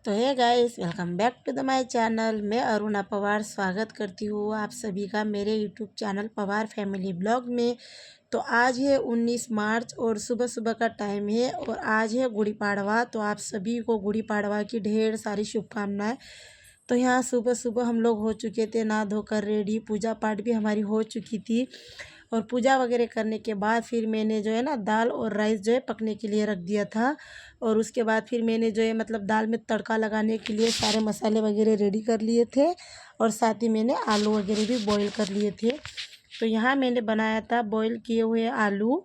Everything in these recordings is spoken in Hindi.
तो है guys, welcome back to the my channel. मैं अरुणा पवार स्वागत करती हूँ आप सभी का मेरे YouTube channel Pawar family blog में। तो आज है 19 मार्च और सुबह सुबह का टाइम है और आज है गुड़ी पाड़वा। तो आप सभी को गुड़ी पाड़वा की ढेर सारी शुभकामनाएं। तो यहाँ सुबह सुबह हम लोग हो चुके थे नहा धोकर रेडी, पूजा पाठ भी हमारी हो चुकी थी। और पूजा वगैरह करने के बाद फिर मैंने जो है ना दाल और राइस जो है पकने के लिए रख दिया था। और उसके बाद फिर मैंने जो है मतलब दाल में तड़का लगाने के लिए सारे मसाले वगैरह रेडी कर लिए थे और साथ ही मैंने आलू वगैरह भी बॉईल कर लिए थे। तो यहाँ मैंने बनाया था बॉईल किए हुए आलू,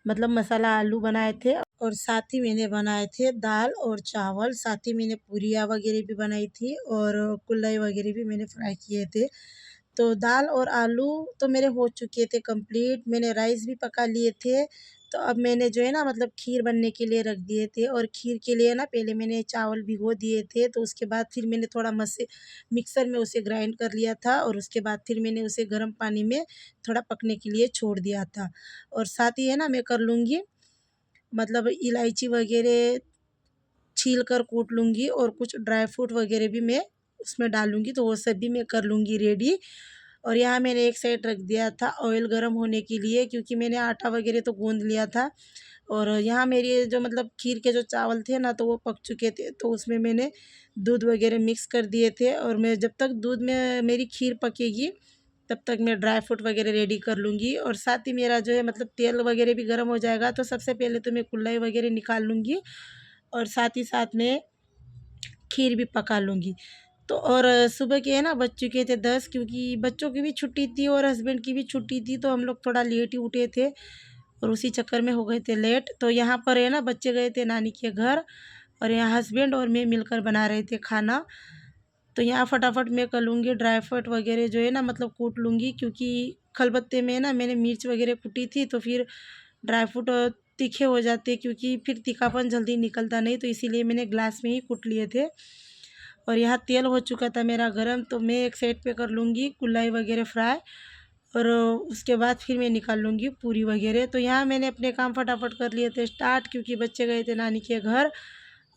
मतलब मसाला आलू बनाए थे। और साथ ही मैंने बनाए थे दाल और चावल, साथ ही मैंने पूरियाँ वगैरह भी बनाई थी और कुल्हड़ वगैरह भी मैंने फ्राई किए थे। तो दाल और आलू तो मेरे हो चुके थे कंप्लीट। मैंने राइस भी पका लिए थे। तो अब मैंने जो है ना मतलब खीर बनने के लिए रख दिए थे। और खीर के लिए ना पहले मैंने चावल भिगो दिए थे, तो उसके बाद फिर मैंने थोड़ा मिक्सर में उसे ग्राइंड कर लिया था और उसके बाद फिर मैंने उसे गर्म पानी में थोड़ा पकने के लिए छोड़ दिया था। और साथ ही है ना मैं कर लूँगी मतलब इलायची वगैरह छील कर कूट लूँगी और कुछ ड्राई फ्रूट वगैरह भी मैं उसमें डालूँगी, तो वो सब भी मैं कर लूँगी रेडी। और यहाँ मैंने एक साइड रख दिया था ऑयल गरम होने के लिए, क्योंकि मैंने आटा वगैरह तो गूँध लिया था। और यहाँ मेरी जो मतलब खीर के जो चावल थे ना तो वो पक चुके थे, तो उसमें मैंने दूध वगैरह मिक्स कर दिए थे। और मैं जब तक दूध में मेरी खीर पकेगी तब तक मैं ड्राई फ्रूट वगैरह रेडी कर लूँगी। और साथ ही मेरा जो है मतलब तेल वगैरह भी गर्म हो जाएगा, तो सबसे पहले तो मैं कुल्हड़ वगैरह निकाल लूँगी और साथ ही साथ में खीर भी पका लूँगी। तो और सुबह के है ना बज चुके थे 10, क्योंकि बच्चों की भी छुट्टी थी और हस्बैंड की भी छुट्टी थी, तो हम लोग थोड़ा लेट ही उठे थे और उसी चक्कर में हो गए थे लेट। तो यहाँ पर है ना बच्चे गए थे नानी के घर और यहाँ हस्बैंड और मैं मिलकर बना रहे थे खाना। तो यहाँ फटाफट मैं कर लूँगी ड्राई फ्रूट वगैरह जो है ना मतलब कूट लूँगी, क्योंकि खलबत्ते में ना मैंने मिर्च वगैरह कूटी थी, तो फिर ड्राई फ्रूट तीखे हो जाते क्योंकि फिर तीखापन जल्दी निकलता नहीं, तो इसीलिए मैंने ग्लास में ही कूट लिए थे। और यहाँ तेल हो चुका था मेरा गरम, तो मैं एक साइड पे कर लूँगी कुल्हड़ वगैरह फ्राई और उसके बाद फिर मैं निकाल लूँगी पूरी वगैरह। तो यहाँ मैंने अपने काम फटाफट कर लिए थे स्टार्ट, क्योंकि बच्चे गए थे नानी के घर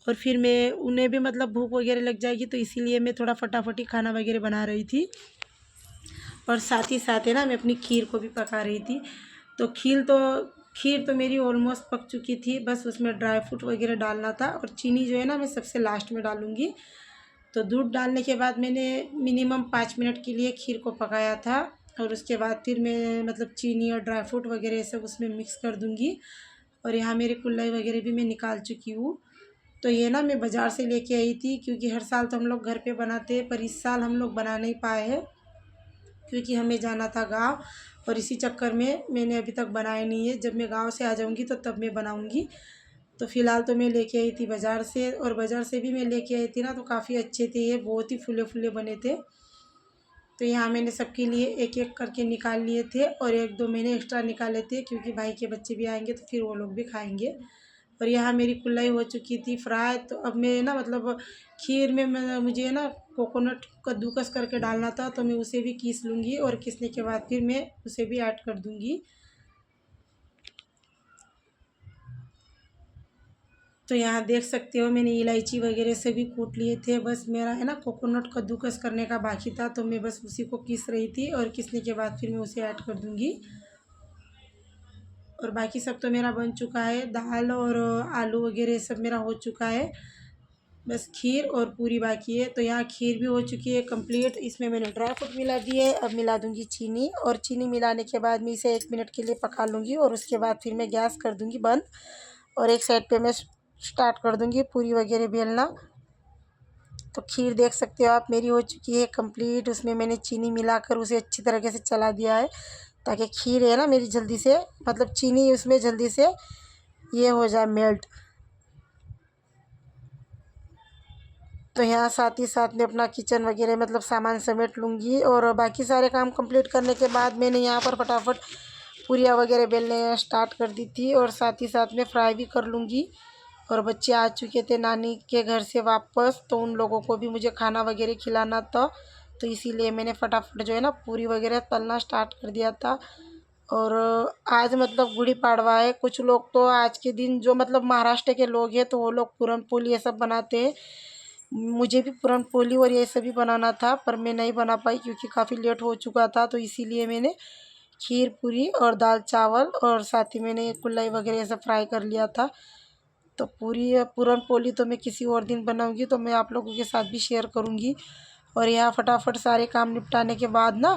और फिर मैं उन्हें भी मतलब भूख वगैरह लग जाएगी, तो इसीलिए मैं थोड़ा फटाफट ही खाना वगैरह बना रही थी। और साथ ही साथ है ना मैं अपनी खीर को भी पका रही थी। तो खीर तो मेरी ऑलमोस्ट पक चुकी थी, बस उसमें ड्राई फ्रूट वगैरह डालना था। और चीनी जो है ना मैं सबसे लास्ट में डालूँगी। तो दूध डालने के बाद मैंने मिनिमम 5 मिनट के लिए खीर को पकाया था और उसके बाद फिर मैं मतलब चीनी और ड्राई फ्रूट वगैरह सब उसमें मिक्स कर दूँगी। और यहाँ मेरे कुल्हड़ वगैरह भी मैं निकाल चुकी हूँ। तो ये ना मैं बाज़ार से लेके आई थी, क्योंकि हर साल तो हम लोग घर पे बनाते हैं, पर इस साल हम लोग बना नहीं पाए हैं क्योंकि हमें जाना था गाँव, और इसी चक्कर में मैंने अभी तक बनाया नहीं है। जब मैं गाँव से आ जाऊँगी तो तब मैं बनाऊँगी। तो फ़िलहाल तो मैं लेके आई थी बाज़ार से, और बाज़ार से भी मैं लेके आई थी ना तो काफ़ी अच्छे थे, ये बहुत ही फूले फूले बने थे। तो यहाँ मैंने सबके लिए एक एक करके निकाल लिए थे और एक दो मैंने एक्स्ट्रा निकाले थे, क्योंकि भाई के बच्चे भी आएंगे तो फिर वो लोग भी खाएंगे। और यहाँ मेरी कुल्हड़ हो चुकी थी फ्राई। तो अब मैं ना मतलब खीर में मुझे ना कोकोनट कद्दूकस करके डालना था, तो मैं उसे भी कीस लूँगी और कीसने के बाद फिर मैं उसे भी ऐड कर दूँगी। तो यहाँ देख सकते हो मैंने इलायची वगैरह से भी कूट लिए थे, बस मेरा है ना कोकोनट कद्दूकस करने का बाकी था, तो मैं बस उसी को किस रही थी और किसने के बाद फिर मैं उसे ऐड कर दूँगी। और बाकी सब तो मेरा बन चुका है, दाल और आलू वगैरह सब मेरा हो चुका है, बस खीर और पूरी बाकी है। तो यहाँ खीर भी हो चुकी है कंप्लीट, इसमें मैंने ड्राई फ्रूट मिला दिए। अब मिला दूँगी चीनी, और चीनी मिलाने के बाद मैं इसे 1 मिनट के लिए पका लूँगी और उसके बाद फिर मैं गैस कर दूँगी बंद और एक साइड पे मैं स्टार्ट कर दूँगी पूरी वगैरह बेलना। तो खीर देख सकते हो आप मेरी हो चुकी है कंप्लीट, उसमें मैंने चीनी मिलाकर उसे अच्छी तरीके से चला दिया है, ताकि खीर है ना मेरी जल्दी से मतलब चीनी उसमें जल्दी से ये हो जाए मेल्ट। तो यहाँ साथ ही साथ में अपना किचन वगैरह मतलब सामान समेट लूँगी, और बाकी सारे काम कंप्लीट करने के बाद मैंने यहाँ पर फटाफट पूरियाँ वगैरह बेलने स्टार्ट कर दी थी और साथ ही साथ में फ्राई भी कर लूँगी। और बच्चे आ चुके थे नानी के घर से वापस, तो उन लोगों को भी मुझे खाना वगैरह खिलाना था, तो इसीलिए मैंने फटाफट जो है ना पूरी वगैरह तलना स्टार्ट कर दिया था। और आज मतलब गुड़ी पाड़वा है, कुछ लोग तो आज के दिन जो मतलब महाराष्ट्र के लोग हैं तो वो लोग पूरन पोली ये सब बनाते हैं, मुझे भी पूरन पोली और ये सभी बनाना था, पर मैं नहीं बना पाई क्योंकि काफ़ी लेट हो चुका था। तो इसीलिए मैंने खीर पूरी और दाल चावल और साथ ही मैंने कुल्लाई वगैरह ऐसा फ्राई कर लिया था। तो पूरी पूरन पोली तो मैं किसी और दिन बनाऊंगी, तो मैं आप लोगों के साथ भी शेयर करूंगी। और यहाँ फटाफट सारे काम निपटाने के बाद ना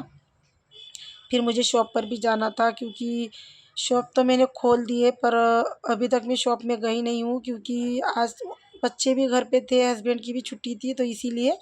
फिर मुझे शॉप पर भी जाना था, क्योंकि शॉप तो मैंने खोल दी है पर अभी तक मैं शॉप में गई नहीं हूँ, क्योंकि आज बच्चे भी घर पे थे, हस्बैंड की भी छुट्टी थी, तो इसीलिए।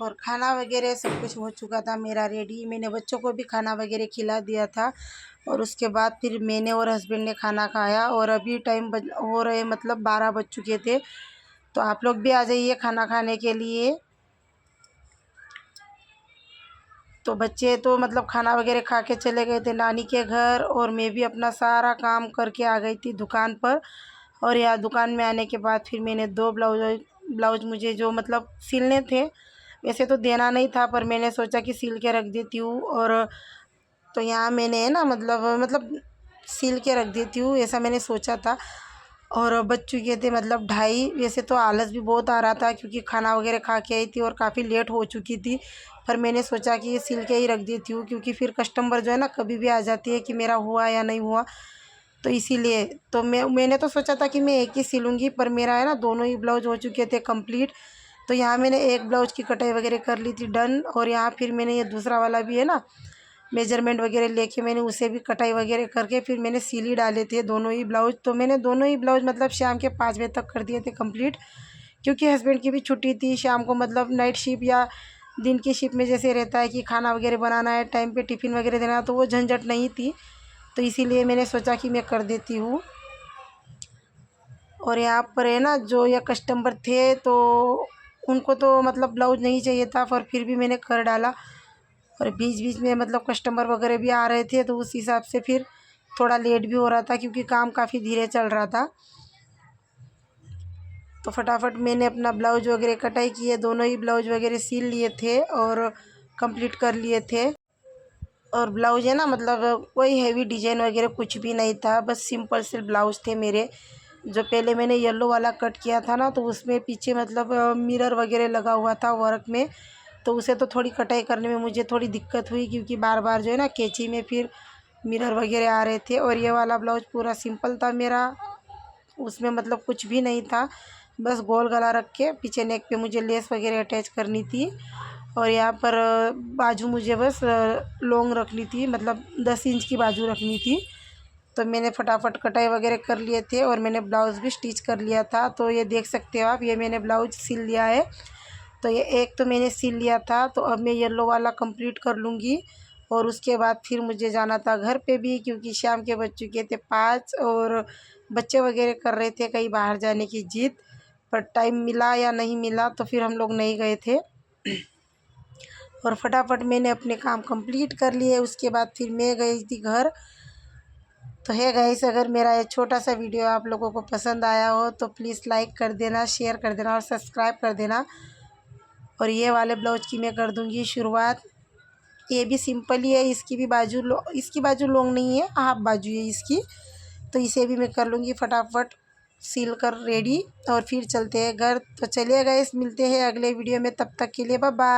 और खाना वगैरह सब कुछ हो चुका था मेरा रेडी। मैंने बच्चों को भी खाना वगैरह खिला दिया था और उसके बाद फिर मैंने और हस्बैंड ने खाना खाया। और अभी टाइम हो रहे मतलब 12 बज चुके थे। तो आप लोग भी आ जाइए खाना खाने के लिए। तो बच्चे तो मतलब खाना वगैरह खा के चले गए थे नानी के घर, और मैं भी अपना सारा काम करके आ गई थी दुकान पर। और यहाँ दुकान में आने के बाद फिर मैंने 2 ब्लाउज मुझे जो मतलब सिलने थे, वैसे तो देना नहीं था पर मैंने सोचा कि सिल के रख देती हूँ। और तो यहाँ मैंने है ना मतलब सिल के रख देती हूँ, ऐसा मैंने सोचा था। और बज चुके थे मतलब 2:30। वैसे तो आलस भी बहुत आ रहा था क्योंकि खाना वगैरह खा के आई थी और काफ़ी लेट हो चुकी थी। पर मैंने सोचा कि ये सिल के ही रख देती हूँ, क्योंकि फिर कस्टमर जो है ना कभी भी आ जाती है कि मेरा हुआ या नहीं हुआ। तो इसीलिए तो मैंने तो सोचा था कि मैं एक ही सिलूँगी, पर मेरा है ना दोनों ही ब्लाउज हो चुके थे कंप्लीट। तो यहाँ मैंने एक ब्लाउज की कटाई वगैरह कर ली थी डन। और यहाँ फिर मैंने ये दूसरा वाला भी है ना मेजरमेंट वगैरह लेके मैंने उसे भी कटाई वगैरह करके फिर मैंने सिल ही डाले थे दोनों ही ब्लाउज। तो मैंने दोनों ही ब्लाउज मतलब शाम के 5 बजे तक कर दिए थे कंप्लीट, क्योंकि हस्बैंड की भी छुट्टी थी। शाम को मतलब नाइट शिफ्ट या दिन की शिफ्ट में जैसे रहता है कि खाना वगैरह बनाना है, टाइम पे टिफ़िन वगैरह देना, तो वो झंझट नहीं थी। तो इसीलिए मैंने सोचा कि मैं कर देती हूँ। और यहाँ पर है ना जो ये कस्टमर थे तो उनको तो मतलब ब्लाउज नहीं चाहिए था, पर फिर भी मैंने कर डाला। और बीच बीच में मतलब कस्टमर वगैरह भी आ रहे थे, तो उस हिसाब से फिर थोड़ा लेट भी हो रहा था क्योंकि काम काफ़ी धीरे चल रहा था। तो फटाफट मैंने अपना ब्लाउज वगैरह कटाई किए, दोनों ही ब्लाउज वगैरह सिल लिए थे और कंप्लीट कर लिए थे। और ब्लाउज है ना मतलब कोई हैवी डिजाइन वगैरह कुछ भी नहीं था, बस सिंपल से ब्लाउज थे मेरे। जो पहले मैंने येलो वाला कट किया था ना, तो उसमें पीछे मतलब मिरर वगैरह लगा हुआ था वर्क में। तो उसे तो थोड़ी कटाई करने में मुझे थोड़ी दिक्कत हुई, क्योंकि बार बार जो है ना कैंची में फिर मिरर वगैरह आ रहे थे। और ये वाला ब्लाउज पूरा सिंपल था मेरा, उसमें मतलब कुछ भी नहीं था, बस गोल गला रख के पीछे नेक पे मुझे लेस वगैरह अटैच करनी थी। और यहाँ पर बाजू मुझे बस लॉन्ग रखनी थी, मतलब 10 इंच की बाजू रखनी थी। तो मैंने फटाफट कटाई वगैरह कर लिए थे और मैंने ब्लाउज़ भी स्टिच कर लिया था। तो ये देख सकते हो आप, ये मैंने ब्लाउज सिल लिया है। तो ये एक तो मैंने सिल लिया था, तो अब मैं येलो वाला कंप्लीट कर लूँगी। और उसके बाद फिर मुझे जाना था घर पे भी, क्योंकि शाम के बज चुके थे 5 और बच्चे वगैरह कर रहे थे कहीं बाहर जाने की जिद। पर टाइम मिला या नहीं मिला तो फिर हम लोग नहीं गए थे। और फटाफट मैंने अपने काम कंप्लीट कर लिए, उसके बाद फिर मैं गई थी घर। तो है गाइस, अगर मेरा ये छोटा सा वीडियो आप लोगों को पसंद आया हो तो प्लीज़ लाइक कर देना, शेयर कर देना और सब्सक्राइब कर देना। और ये वाले ब्लाउज की मैं कर दूंगी शुरुआत। ये भी सिंपल ही है, इसकी बाजू लॉन्ग नहीं है, हाफ बाजू है इसकी। तो इसे भी मैं कर लूँगी फटाफट सील कर रेडी, और फिर चलते हैं घर। तो चलिए गाइस, मिलते हैं अगले वीडियो में, तब तक के लिए बाय बाय।